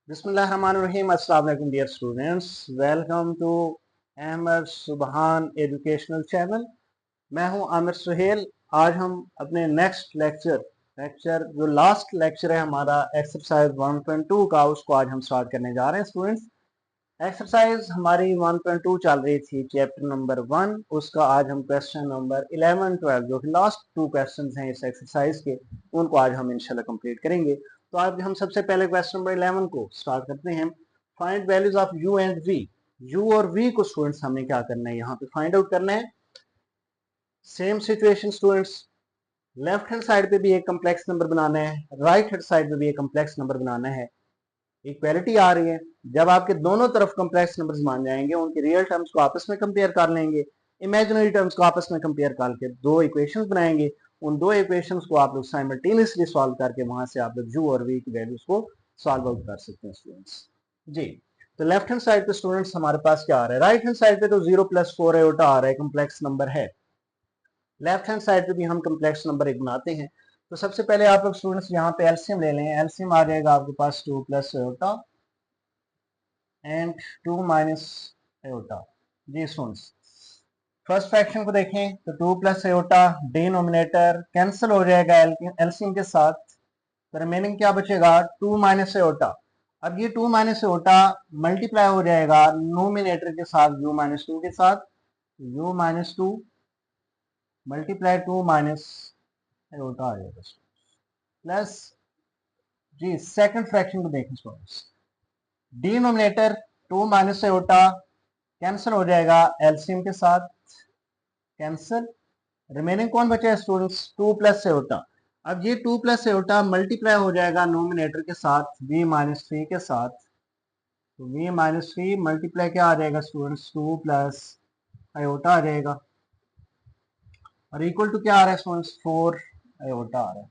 बिस्मिल्लाहिर्रहमानिर्रहीम। अस्सलाम वालेकुम dear students, welcome to Ahmed Subhan educational channel. मैं हूं आमिर सुहेल। आज हम अपने नेक्स्ट लेक्चर जो लास्ट लेक्चर है हमारा एक्सरसाइज 1.2 का, उसको आज हम स्टार्ट करने जा रहे हैं स्टूडेंट्स। एक्सरसाइज हमारी 1.2 चल रही थी चैप्टर नंबर 1, उसका आज हम क्वेश्चन नंबर 11 12 जो कि लास्ट 2 क्वेश्चन हैं इस एक्सरसाइज के, उनको आज हम इंशाल्लाह कंप्लीट करेंगे। तो आज हम सबसे पहले क्वेश्चन नंबर 11 को स्टार्ट करते हैं। Find values of u and v। u और v को स्टूडेंट्स हमने क्या करना है, यहाँ पे फाइंड आउट करना है। Same situation students, left hand side पे भी एक कम्प्लेक्स नंबर बनाना है, राइट हैंड साइड पे भी एक कम्प्लेक्स नंबर बनाना है। इक्वालिटी आ रही है, जब आपके दोनों तरफ कम्प्लेक्स नंबर्स मान जाएंगे, उनके रियल टर्म्स को आपस में कंपेयर कर लेंगे, इमेजिनरी टर्म्स को आपस में कंपेयर करके दो इक्वेशंस बनाएंगे। उन दो इक्वेशंस को आप लोग साइमल्टेनियसली सॉल्व करके वहां से आप लोग u और v की वैल्यूज को सॉल्व आउट कर सकते हैं स्टूडेंट्स जी। तो लेफ्ट हैंड साइड पे स्टूडेंट्स हमारे पास क्या आ रहा है, राइट हैंड साइड पे तो 0 + 4 आयोटा आ रहा है, कम्प्लेक्स नंबर है। लेफ्ट हैंड साइड पे भी हम कम्प्लेक्स नंबर एक बनाते हैं। तो सबसे पहले आप लोग स्टूडेंट्स यहाँ पे एलसीएम ले लें। एलसीएम आ जाएगा आपके पास 2 + आयोटा एंड 2 माइनस आयोटा। जी स्टूडेंट्स, फर्स्ट फ्रैक्शन को देखें तो 2 + आयोटा डिनोमिनेटर कैंसिल हो जाएगा एलसीएम के साथ, तो रिमेनिंग क्या बचेगा 2 माइनस आयोटा। अब ये 2 माइनस आयोटा मल्टीप्लाई हो जाएगा नोमिनेटर के साथ u-2 के साथ, u-2 मल्टीप्लाई 2 माइनस आयोटा आ जाएगा प्लस। जी सेकंड फ्रैक्शन को देखें students, denominator 2 minus iota cancel हो जाएगा एलसीएम के साथ, कैंसिल। रिमेनिंग कौन बचा है स्टूडेंट्स 2 + आयोटा। अब ये 2 + आयोटा मल्टीप्लाई हो जाएगा नोमिनेटर के साथ v-3 के साथ, तो v-3 मल्टीप्लाई क्या आ जाएगा स्टूडेंट्स 2 + आयोटा आ जाएगा, और इक्वल टू क्या आ रहा है स्टूडेंट्स 4 आयोटा आ रहा है।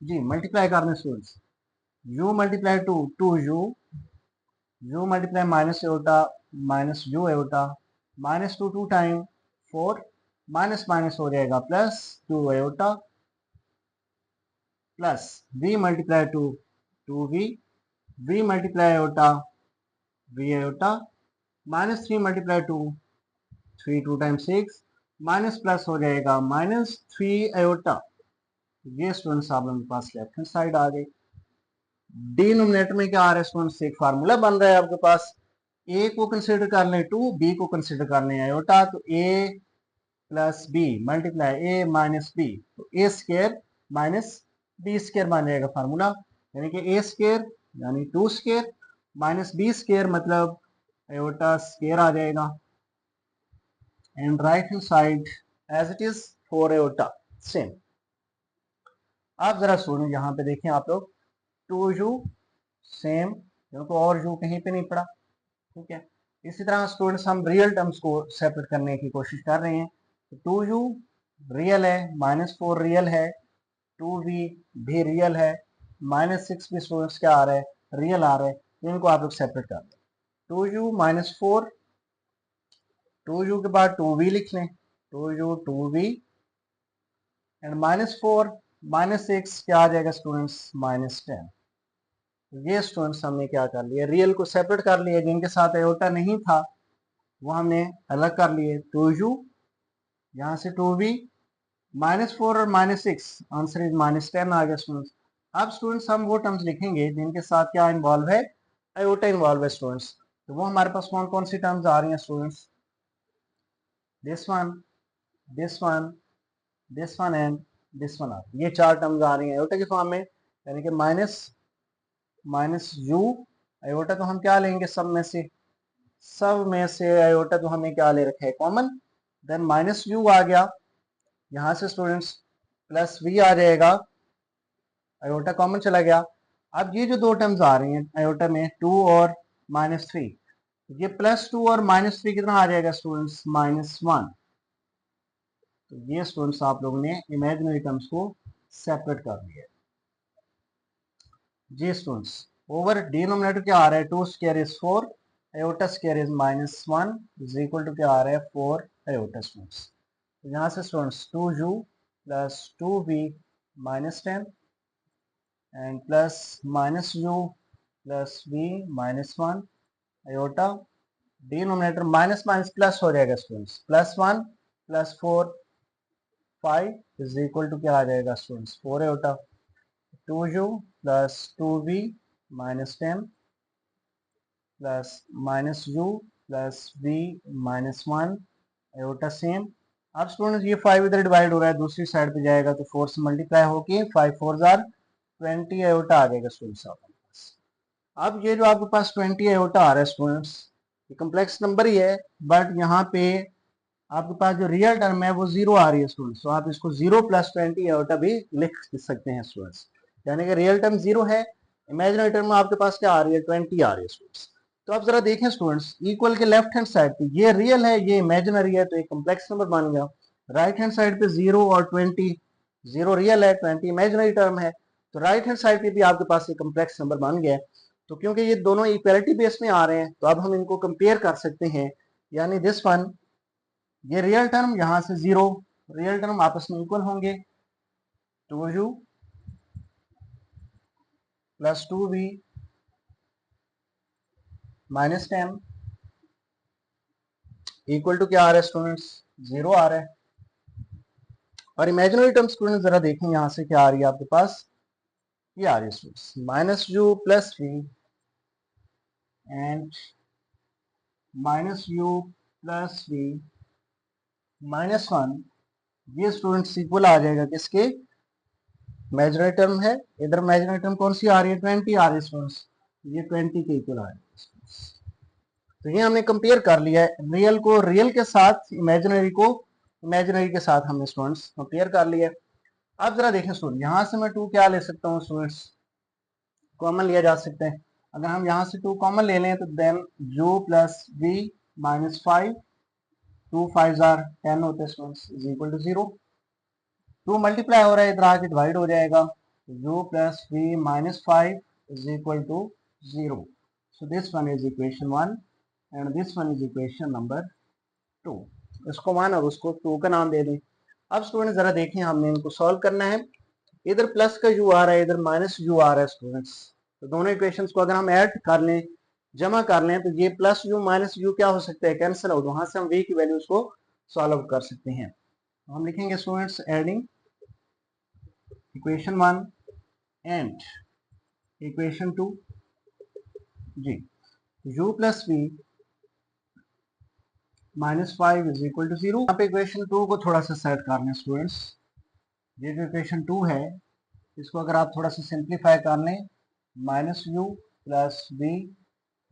जी मल्टीप्लाई करने students, u × 2 2u, u multiply minus iota minus u iota, -2 2 time 4, minus minus हो जाएगा plus 2 iota, plus v × 2 2v, v multiply iota v iota, -3 × 2 3 2 time 6, minus plus हो जाएगा -3 आयोटा। ये स्टूडेंट्स आप लोगों के पास लेफ्ट हैंड साइड आ गई। Denominator में क्या आ रहा है स्टूडेंट्स, एक फार्मूला बन रहा है आपके पास। ए को कंसिडर कर लें 2, बी को कंसिडर कर लें आयोटा, तो a + b multiply a - b, तो a square minus b square बन जाएगा फार्मूला, यानी कि a स्क्वायर यानी 2 स्क्वायर माइनस b स्क्वायर मतलब आयोटा स्क्वायर आ जाएगा, and right hand side as it is 4 iota same. आप जरा स्टूडेंट यहाँ पे देखें आप लोग, 2u सेम, क्योंकि और u कहीं पे नहीं पड़ा, ठीक है। इसी तरह स्टूडेंट्स हम रियल टर्म्स को सेपरेट करने की कोशिश कर रहे हैं। तो 2u रियल है, -4 रियल है, 2v भी रियल है, -6 भी स्टूडेंट्स क्या आ रहा है, रियल आ रहा है। तो इनको आप लोग सेपरेट कर लें। 2u -4, 2u के बाद 2v लिख लें, 2u 2v, एंड -4 -6 क्या आ जाएगा स्टूडेंट्स -10। ये स्टूडेंट्स हमने क्या कर लिया, रियल को सेपरेट कर लिया, जिनके साथ आयोटा नहीं था वो हमने अलग कर लिए। 2u यहाँ से 2v, -4 और -6, आंसर इज -10 आ गया स्टूडेंट्स। अब स्टूडेंट्स हम वो टर्म्स लिखेंगे जिनके साथ क्या इन्वॉल्व है, आयोटा इन्वॉल्व है स्टूडेंट्स। तो वो हमारे पास कौन कौन सी टर्म्स आ रही हैं students, this one, this one, this one and this one आ रही है। ये 4 टर्म्स आ रही हैं आयोटा के फॉर्म में, यानी कि माइनस u आयोटा तो हम क्या लेंगे, सब में से आयोटा तो हमें क्या ले रखा है कॉमन, देन -u आ गया, यहाँ से स्टूडेंट्स प्लस v आ जाएगा, आयोटा कॉमन चला गया। अब ये जो दो टर्म्स आ रही हैं आयोटा में 2 और -3, ये +2 और -3 कितना आ जाएगा स्टूडेंट्स -1। तो ये स्टूडेंट्स आप लोगों ने इमेजिनरी टर्म्स को सेपरेट कर दिया। जी स्टूडेंट्स, ओवर डिनोमिनेटर क्या आ रहा है, 2 square is 4, iota square is -1 is equal to क्या आ रहा है 4 आयोटा स्टूडेंट्स। तो यहाँ से students 2u + 2v -10 and plus -u plus B minus one iota, denominator minus minus plus हो जाएगा students, plus one plus four 5 is equal to क्या आ जाएगा students 4 iota, 2u plus 2v minus 10 plus minus u plus B minus one iota same. अब students ये 5 इधर divide हो रहा है, दूसरी साइड पे जाएगा तो 4 से मल्टीप्लाई होके 5 4 जार 20 आयोटा आ जाएगा स्टूडेंट्स आपके पास। अब ये जो आपके पास 20 आयोटा आ रहा है स्टूडेंट्स, ये कम्प्लेक्स नंबर ही है, बट यहाँ पे आपके पास जो रियल टर्म है वो जीरो आ रही है स्टूडेंट्स, तो आप इसको 0 प्लस 20 आयोटा भी लिख सकते हैं स्टूडेंट्स, यानी कि रियल टर्म जीरो है, इमेजिनरी टर्म में आपके पास क्या आ रही है 20 आ रही है स्टूडेंट्स। तो आप जरा देखें स्टूडेंट्स, इक्वल के लेफ्ट हैंड साइड पे ये रियल है ये इमेजिनरी है, तो एक कम्प्लेक्स नंबर बन गया। राइट हैंड साइड पे 0 और 20, 0 रियल है 20 इमेजिनरी टर्म है, तो राइट हैंड साइड पे भी आपके पास एक कम्प्लेक्स नंबर बन गया है। तो क्योंकि ये दोनों इक्वलिटी बेस में आ रहे हैं तो अब हम इनको कंपेयर कर सकते हैं, यानी दिस वन, ये रियल टर्म यहाँ से 0, रियल टर्म आपस में इक्वल होंगे, 2u plus 2v minus 10 equal to क्या आ रहा है स्टूडेंट्स 0 आ रहा है। और इमेजिनरी टर्म स्टूडेंट्स जरा देखें यहाँ से क्या आ रही है आपके पास, ये आ रही है students minus u plus v and minus u plus v minus one, ये स्टूडेंट्स इक्वल आ जाएगा किसके, इमेजिनरी टर्म है, इधर इमेजिनरी टर्म कौन सी आ रही है 20 आ रही है स्टूडेंट्स, ये 20 के इक्वल आ रही है। तो ये हमने कंपेयर कर लिया है, रियल को रियल के साथ, इमेजिनरी को इमेजिनरी के साथ हमने स्टूडेंट्स कंपेयर कर लिया है। अब जरा देखें स्टूडेंट, यहाँ से मैं 2 क्या ले सकता हूँ स्टूडेंट्स, कॉमन लिया जा सकता है। अगर हम यहाँ से 2 कॉमन ले लें तो then u plus v minus 5, 2 5 are 10 होते हैं students is equal to 0, 2 multiply हो रहा है इधर आके डिवाइड हो जाएगा, u plus v minus 5 is equal to 0। So this one is equation 1 and this one is equation number 2। इसको 1 और उसको 2 का नाम दे दें। अब स्टूडेंट जरा देखें, हमने इनको सॉल्व करना है, इधर प्लस का u आ रहा है, इधर माइनस u आ रहा है स्टूडेंट्स, तो दोनों इक्वेशंस को अगर हम ऐड कर लें, जमा कर लें, तो ये प्लस u माइनस u क्या हो सकता है, कैंसिल आउट, वहां से हम v की वैल्यूज को सॉल्व कर सकते हैं। तो हम लिखेंगे students adding equation 1 and equation 2 जी, u plus v minus 5 is equal to 0। यहाँ पे इक्वेशन 2 को थोड़ा सा सेट कर लें स्टूडेंट्स, ये जो इक्वेशन 2 है इसको अगर आप थोड़ा सा सिंप्लीफाई कर लें, माइनस यू प्लस बी,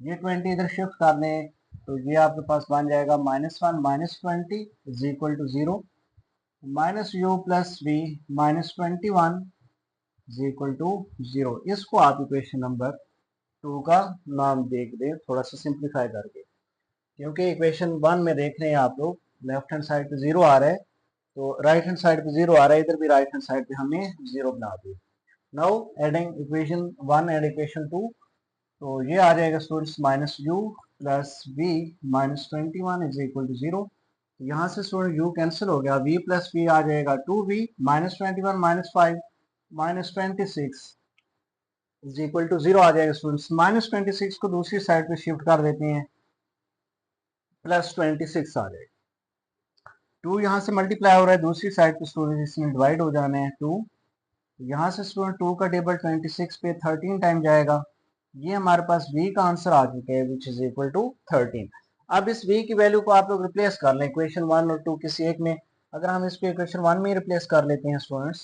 ये 20 इधर शिफ्ट कर लें तो ये आपके पास बन जाएगा minus 1 minus 20 is equal to 0, minus u plus B minus 21 is equal to 0। इसको आप इक्वेशन नंबर 2 का नाम देख दें थोड़ा सा सिंप्लीफाई करके, क्योंकि इक्वेशन 1 में देख रहे हैं आप लोग लेफ्ट हैंड साइड पे 0 आ रहा है, तो राइट हैंड साइड पे 0 आ रहा है, इधर भी राइट हैंड साइड पे हमने 0 बना दिया। Now adding equation 1 and equation 2, तो ये आ जाएगा students minus u plus B minus 21 is equal to 0। तो यहाँ से स्टूडेंट यू कैंसिल हो गया, v प्लस बी आ जाएगा 2v minus 21 minus 5 minus 26 is equal to 0 आ जाएगा स्टूडेंट्स। माइनस 26 को दूसरी साइड पे शिफ्ट कर देते हैं, प्लस 26 आ जाएगा, 2 यहाँ से मल्टीप्लाई हो रहा है दूसरी साइड पे स्टूडेंट, इसमें डिवाइड हो जाना है 2, यहाँ से स्टूडेंट 2 का टेबल 26 पे 13 टाइम जाएगा, ये हमारे पास v का आंसर आ चुका है विच इज इक्वल टू 13। अब इस v की वैल्यू को आप लोग रिप्लेस कर लें इक्वेशन 1 और 2 किसी एक में, अगर हम इसको इक्वेशन 1 में रिप्लेस कर लेते हैं स्टूडेंट्स,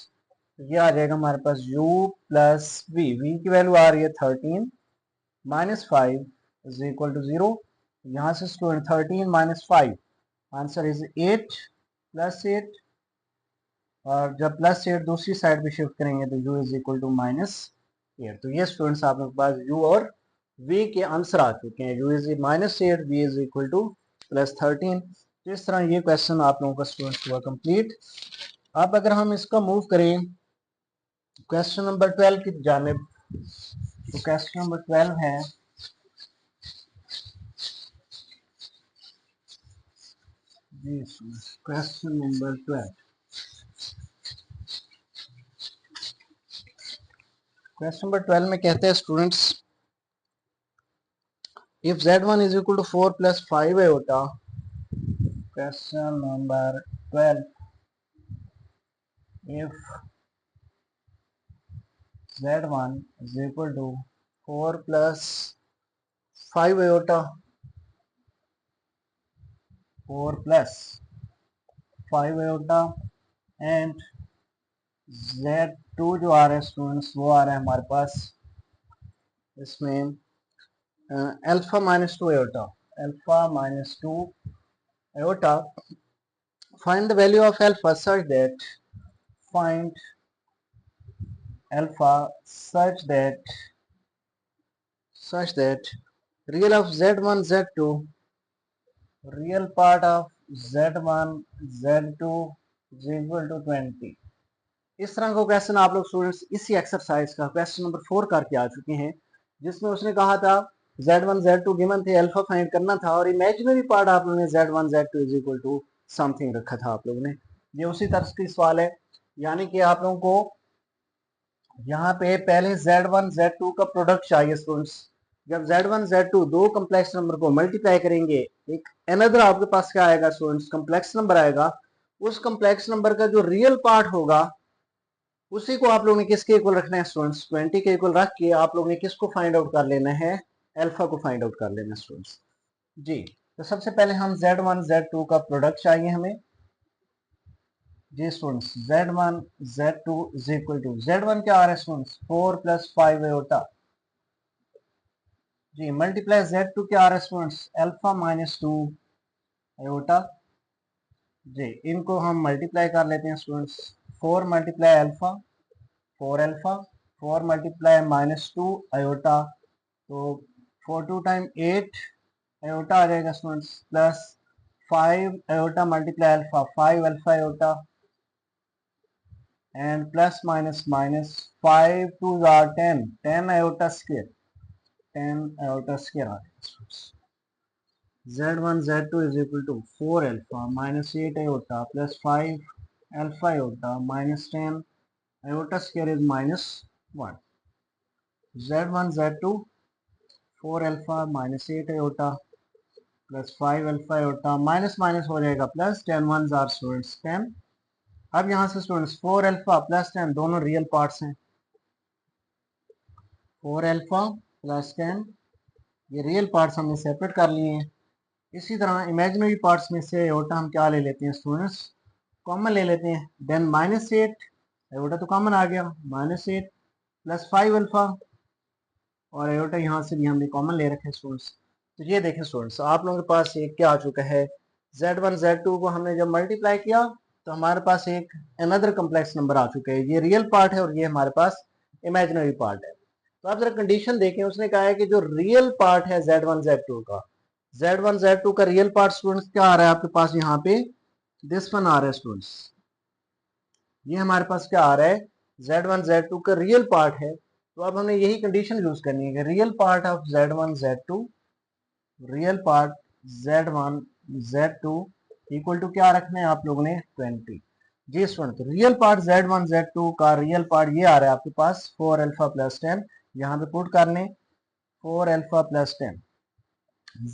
तो ये आ जाएगा हमारे पास u प्लस v की वैल्यू आ रही है 13 माइनस 5 इज इक्वल टू 0, यहाँ से student 13 minus 5 answer is 8 plus 8, और जब प्लस 8 दूसरी साइड पे शिफ्ट करेंगे तो u is equal to minus 8। तो ये स्टूडेंट्स आप लोगों के पास u और v के आंसर आ चुके हैं, u is minus 8, v is equal to plus 13। तो इस तरह ये क्वेश्चन आप लोगों का स्टूडेंट्स हुआ कंप्लीट। अब अगर हम इसका मूव करें क्वेश्चन नंबर 12 की जानिब, तो क्वेश्चन नंबर 12 है जी, क्वेश्चन नंबर 12, क्वेश्चन नंबर 12 में कहते हैं students if z1 is equal to 4 plus 5 iota, question number 12, if z1 is equal to 4 plus 5 iota, 4 plus 5 iota and z2 जो आ रहा है स्टूडेंट्स वो आ रहा है हमारे पास इसमें alpha minus two iota, alpha minus two iota. Find the value of alpha such that, find alpha such that real of z1 z2, real part of z1 z2 is equal to 20. इस तरह का question आप लोग students इसी exercise का question number 4 करके आ चुके हैं, जिसमें उसने कहा था z1 z2 गिवन थे, अल्फा फाइंड करना था और इमेजिनरी पार्ट आप लोगों ने z1 z2 is equal to something रखा था आप लोगों ने. ये उसी तरह की सवाल है, यानी कि आप लोगों को यहाँ पे पहले z1 z2 का प्रोडक्ट चाहिए स्टूडेंट्स. जब z1 z2 दो कम्प्लेक्स नंबर को मल्टीप्लाई करेंगे, एक अनदर आपके पास क्या आएगा स्टूडेंट्स, कम्प्लेक्स नंबर आएगा. उस कम्प्लेक्स नंबर का जो रियल पार्ट होगा उसी को आप लोगों ने किसके इक्वल रखना है स्टूडेंट्स, 20 के इक्वल रख के आप लोगों ने किसको फाइंड आउट कर लेना है, अल्फा को फाइंड आउट कर लेना है स्टूडेंट्स जी. तो सबसे पहले हम z1 z2 का प्रोडक्ट चाहिए हमें जी students. z1 z2 is equal to, z1 क्या आ रहा है स्टूडेंट्स 4 प्लस 5 आयोटा जी, मल्टीप्लाई z2 क्या आ रहा है स्टूडेंट्स अल्फा माइनस 2 आयोटा जी. इनको हम मल्टीप्लाई कर लेते हैं students. 4 multiply alpha 4 alpha, 4 multiply minus 2 iota, तो 4 2 टाइम 8 आयोटा आ जाएगा students, plus 5 iota multiply alpha 5 alpha iota and plus minus minus 5 2 are 10 10 iota square, 10 iota square आ जाएगा students. z1 z2 is equal to 4 alpha minus 8 iota plus 5 alpha iota minus 10 iota square is minus 1. z1 z2 4 alpha minus 8 iota plus 5 alpha iota minus minus हो जाएगा plus, 10 ones are students 10. अब यहाँ से students 4 alpha plus 10 दोनों real parts हैं, 4 alpha plus 10 ये real parts हमने separate कर लिए हैं. इसी तरह इमेजिनरी पार्ट्स में से आयोटा हम क्या ले लेते हैं स्टूडेंट्स, कॉमन ले लेते हैं. देन माइनस 8 आयोटा तो कॉमन आ गया, माइनस 8 प्लस 5 अल्फा और आयोटा यहाँ से भी हमने कॉमन ले रखे स्टूडेंट्स. तो ये देखें स्टूडेंट्स आप लोगों के पास एक क्या आ चुका है, z1 z2 को हमने जब मल्टीप्लाई किया तो हमारे पास एक अनदर कम्प्लेक्स नंबर आ चुका है. ये रियल पार्ट है और ये हमारे पास इमेजिनरी पार्ट है. तो आप जरा कंडीशन देखें, उसने कहा है कि जो रियल पार्ट है z1 z2 का, z1 z2 का रियल पार्ट स्टूडेंट्स क्या आ रहा है आपके पास, यहाँ पे दिस वन आ रहा है स्टूडेंट्स. ये हमारे पास क्या आ रहा है, z1 z2 का रियल पार्ट है. तो अब हमने यही कंडीशन यूज करनी है कि real part of z1 z2, real part z1 z2 equal to क्या रखना है आप लोगों ने 20 जी student. Real part z1 z2 का रियल पार्ट ये आ रहा है आपके पास 4 अल्फा प्लस 10, यहाँ पे पुट कर लें 4 अल्फा प्लस 10.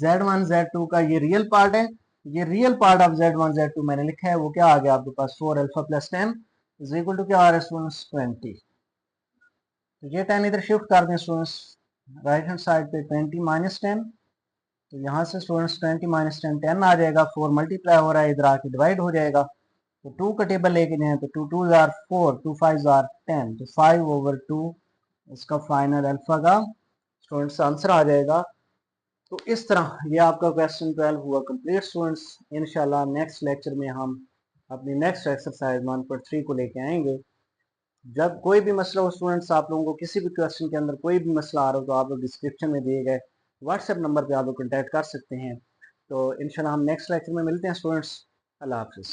z1 z2 का ये रियल पार्ट है, ये real part of z1 z2 मैंने लिखा है वो क्या आ गया आपके पास 4 alpha plus 10 is equal to क्या आ रहा है स्टूडेंट्स 20. तो ये 10 इधर शिफ्ट कर दें स्टूडेंट्स, राइट हैंड साइड पे 20 माइनस 10, तो यहाँ से स्टूडेंट्स 20 माइनस 10 10 आ जाएगा, 4 मल्टीप्लाई हो रहा है इधर आके डिवाइड हो जाएगा. तो 2 का टेबल लेके जाए तो 2 2 आर 4 2 5 आर 10, तो 5/2 इसका फाइनल अल्फा का स्टूडेंट्स आंसर आ जाएगा. तो इस तरह ये आपका क्वेश्चन 12 हुआ कंप्लीट स्टूडेंट्स. इंशाल्लाह नेक्स्ट लेक्चर में हम अपनी नेक्स्ट एक्सरसाइज 1.3 को लेके आएंगे. जब कोई भी मसला हो स्टूडेंट्स, आप लोगों को किसी भी क्वेश्चन के अंदर कोई भी मसला आ रहा हो तो आप लोग डिस्क्रिप्शन में दिए गए व्हाट्सएप नंबर पे आप लोग कॉन्टैक्ट कर सकते हैं. तो इंशाल्लाह हम नेक्स्ट लेक्चर में मिलते हैं स्टूडेंट्स. अल्लाह हाफिज़.